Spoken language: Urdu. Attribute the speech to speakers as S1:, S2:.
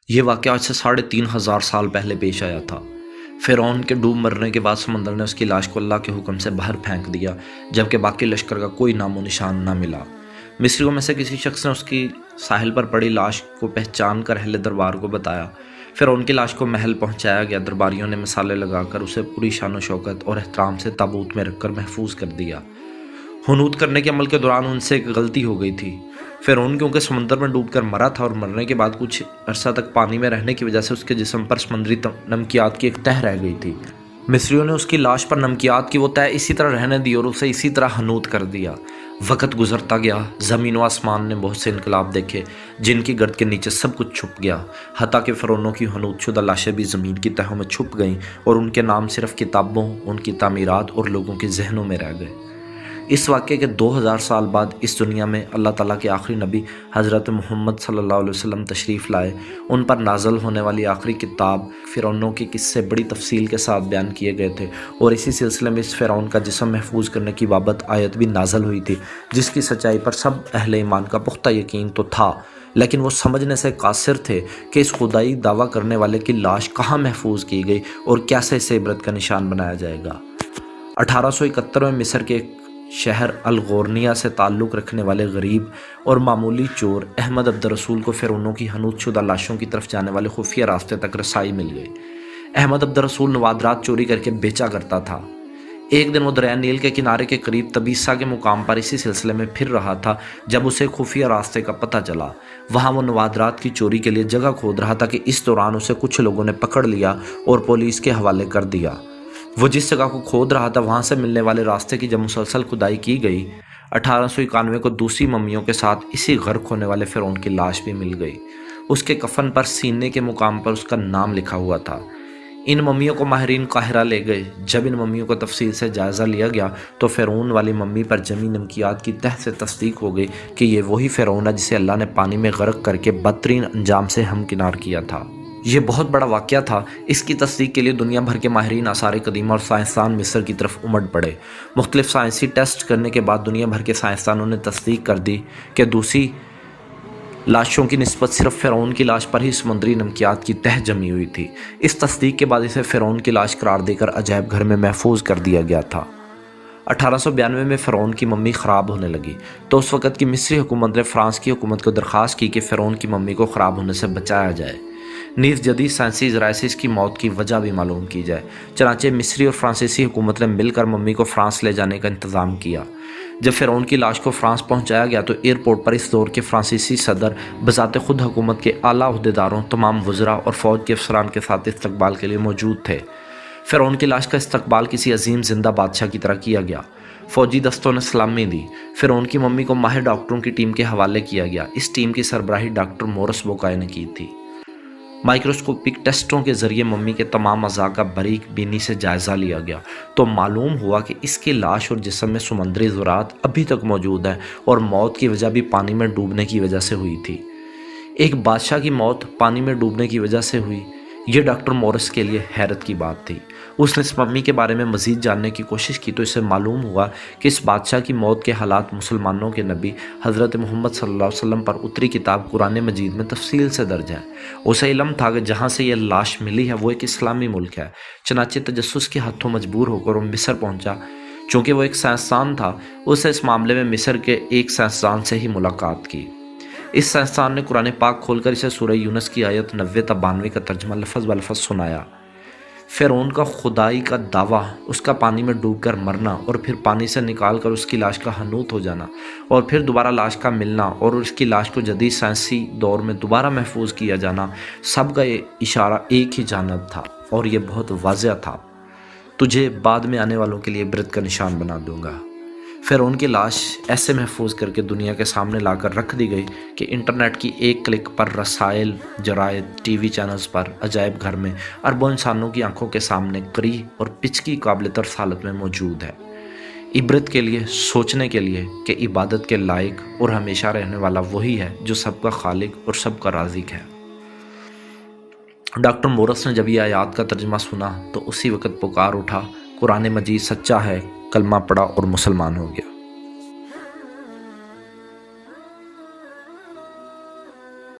S1: یہ واقعہ آج سے 3500 سال پہلے پیش آیا تھا۔ فرعون کے ڈوب مرنے کے بعد سمندر نے اس کی لاش کو اللہ کے حکم سے باہر پھینک دیا، جبکہ باقی لشکر کا کوئی نام و نشان نہ ملا۔ مصریوں میں سے کسی شخص نے اس کی ساحل پر پڑی لاش کو پہچان کر اہل دربار کو بتایا۔ فرعون کی لاش کو محل پہنچایا گیا۔ درباریوں نے مسالے لگا کر اسے پوری شان و شوکت اور احترام سے تابوت میں رکھ کر محفوظ کر دیا۔ حنوط کرنے کے عمل کے دوران ان سے ایک غلطی ہو گئی تھی۔ فرعون کیونکہ سمندر میں ڈوب کر مرا تھا اور مرنے کے بعد کچھ عرصہ تک پانی میں رہنے کی وجہ سے اس کے جسم پر سمندری نمکیات کی ایک تہ رہ گئی تھی۔ مصریوں نے اس کی لاش پر نمکیات کی وہ تہ اسی طرح رہنے دی اور اسے اسی طرح حنوط کر دیا۔ وقت گزرتا گیا، زمین و آسمان نے بہت سے انقلاب دیکھے جن کی گرد کے نیچے سب کچھ چھپ گیا، حتیٰ کہ فرعونوں کی حنوط شدہ لاشیں بھی زمین کی تہوں میں چھپ گئیں اور ان کے نام صرف کتابوں، ان کی تعمیرات اور لوگوں کے ذہنوں میں رہ گئے۔ اس واقعے کے 2000 سال بعد اس دنیا میں اللہ تعالیٰ کے آخری نبی حضرت محمد صلی اللہ علیہ وسلم تشریف لائے۔ ان پر نازل ہونے والی آخری کتاب فرعونوں کے قصے بڑی تفصیل کے ساتھ بیان کیے گئے تھے، اور اسی سلسلے میں اس فرعون کا جسم محفوظ کرنے کی بابت آیت بھی نازل ہوئی تھی، جس کی سچائی پر سب اہل ایمان کا پختہ یقین تو تھا، لیکن وہ سمجھنے سے قاصر تھے کہ اس خدائی دعویٰ کرنے والے کی لاش کہاں محفوظ کی گئی اور کیسے اسے عبرت کا نشان بنایا جائے گا۔ 1871 میں مصر کے شہر الغورنیہ سے تعلق رکھنے والے غریب اور معمولی چور احمد عبد الرسول کو فرعونوں کی حنوط شدہ لاشوں کی طرف جانے والے خفیہ راستے تک رسائی مل گئی۔ احمد عبد الرسول نوادرات چوری کر کے بیچا کرتا تھا۔ ایک دن وہ دریائے نیل کے کنارے کے قریب تبیسا کے مقام پر اسی سلسلے میں پھر رہا تھا جب اسے خفیہ راستے کا پتہ چلا۔ وہاں وہ نوادرات کی چوری کے لیے جگہ کھود رہا تھا کہ اس دوران اسے کچھ لوگوں نے پکڑ لیا اور پولیس کے حوالے کر دیا۔ وہ جس جگہ کو کھود رہا تھا وہاں سے ملنے والے راستے کی جب مسلسل کھدائی کی گئی، 1891 کو دوسری ممیوں کے ساتھ اسی غرق ہونے والے فرعون کی لاش بھی مل گئی۔ اس کے کفن پر سینے کے مقام پر اس کا نام لکھا ہوا تھا۔ ان ممیوں کو ماہرین قاہرہ لے گئے۔ جب ان ممیوں کو تفصیل سے جائزہ لیا گیا تو فرعون والی ممی پر جمی نمکیات کی تہ سے تصدیق ہو گئی کہ یہ وہی فرعون ہے جسے اللہ نے پانی میں غرق کر کے بدترین انجام سے ہمکنار کیا تھا۔ یہ بہت بڑا واقعہ تھا۔ اس کی تصدیق کے لیے دنیا بھر کے ماہرین آثار قدیمہ اور سائنسدان مصر کی طرف امڑ پڑے۔ مختلف سائنسی ٹیسٹ کرنے کے بعد دنیا بھر کے سائنسدانوں نے تصدیق کر دی کہ دوسری لاشوں کی نسبت صرف فرعون کی لاش پر ہی سمندری نمکیات کی تہ جمی ہوئی تھی۔ اس تصدیق کے بعد اسے فرعون کی لاش قرار دے کر عجائب گھر میں محفوظ کر دیا گیا تھا۔ 1892 میں فرعون کی ممی خراب ہونے لگی تو اس وقت کی مصری حکومت نے فرانس کی حکومت کو درخواست کی کہ فرعون کی ممی کو خراب ہونے سے بچایا جائے، نیز جدید سائنسی ذرائع سے اس کی موت کی وجہ بھی معلوم کی جائے۔ چنانچہ مصری اور فرانسیسی حکومت نے مل کر ممی کو فرانس لے جانے کا انتظام کیا۔ جب فرعون کی لاش کو فرانس پہنچایا گیا تو ایئرپورٹ پر اس دور کے فرانسیسی صدر بذات خود حکومت کے اعلیٰ عہدیداروں، تمام وزراء اور فوج کے افسران کے ساتھ استقبال کے لیے موجود تھے۔ فرعون کی لاش کا استقبال کسی عظیم زندہ بادشاہ کی طرح کیا گیا۔ فوجی دستوں نے سلامی دی۔ فرعون کی ممی کو ماہر ڈاکٹروں کی ٹیم کے حوالے کیا گیا۔ اس ٹیم کی سربراہی ڈاکٹر مورس بوکائے نے کی تھی۔ مائکروسکوپک ٹیسٹوں کے ذریعے ممی کے تمام اعضاء کا باریک بینی سے جائزہ لیا گیا تو معلوم ہوا کہ اس کی لاش اور جسم میں سمندری زراعت ابھی تک موجود ہے اور موت کی وجہ بھی پانی میں ڈوبنے کی وجہ سے ہوئی تھی۔ ایک بادشاہ کی موت پانی میں ڈوبنے کی وجہ سے ہوئی، یہ ڈاکٹر مورس کے لیے حیرت کی بات تھی۔ اس نے اس ممی کے بارے میں مزید جاننے کی کوشش کی تو اسے معلوم ہوا کہ اس بادشاہ کی موت کے حالات مسلمانوں کے نبی حضرت محمد صلی اللہ علیہ وسلم پر اتری کتاب قرآن مجید میں تفصیل سے درج ہے۔ اسے علم تھا کہ جہاں سے یہ لاش ملی ہے وہ ایک اسلامی ملک ہے۔ چنانچہ تجسس کے ہاتھوں مجبور ہو کر وہ مصر پہنچا۔ چونکہ وہ ایک سائنسدان تھا، اسے اس معاملے میں مصر کے ایک سائنسدان سے ہی ملاقات کی۔ اس سائنسدان نے قرآن پاک کھول کر اسے سورہ یونس کی آیت 90 تا 92 کا ترجمہ لفظ بلفظ سنایا۔ فرعون کا خدائی کا دعویٰ، اس کا پانی میں ڈوب کر مرنا اور پھر پانی سے نکال کر اس کی لاش کا حنوط ہو جانا اور پھر دوبارہ لاش کا ملنا اور اس کی لاش کو جدید سائنسی دور میں دوبارہ محفوظ کیا جانا، سب کا یہ اشارہ ایک ہی جانب تھا اور یہ بہت واضح تھا: تجھے بعد میں آنے والوں کے لیے عبرت کا نشان بنا دوں گا۔ فرعون کی لاش ایسے محفوظ کر کے دنیا کے سامنے لا کر رکھ دی گئی کہ انٹرنیٹ کی ایک کلک پر رسائل، جرائد، ٹی وی چینلز پر عجائب گھر میں اربوں انسانوں کی آنکھوں کے سامنے کری اور پچکی قابل ترس حالت میں موجود ہے، عبرت کے لیے، سوچنے کے لیے کہ عبادت کے لائق اور ہمیشہ رہنے والا وہی ہے جو سب کا خالق اور سب کا رازق ہے۔ ڈاکٹر مورس نے جب یہ آیات کا ترجمہ سنا تو اسی وقت پکار اٹھا: قرآن مجید سچا ہے، کلمہ پڑھا اور مسلمان ہو گیا۔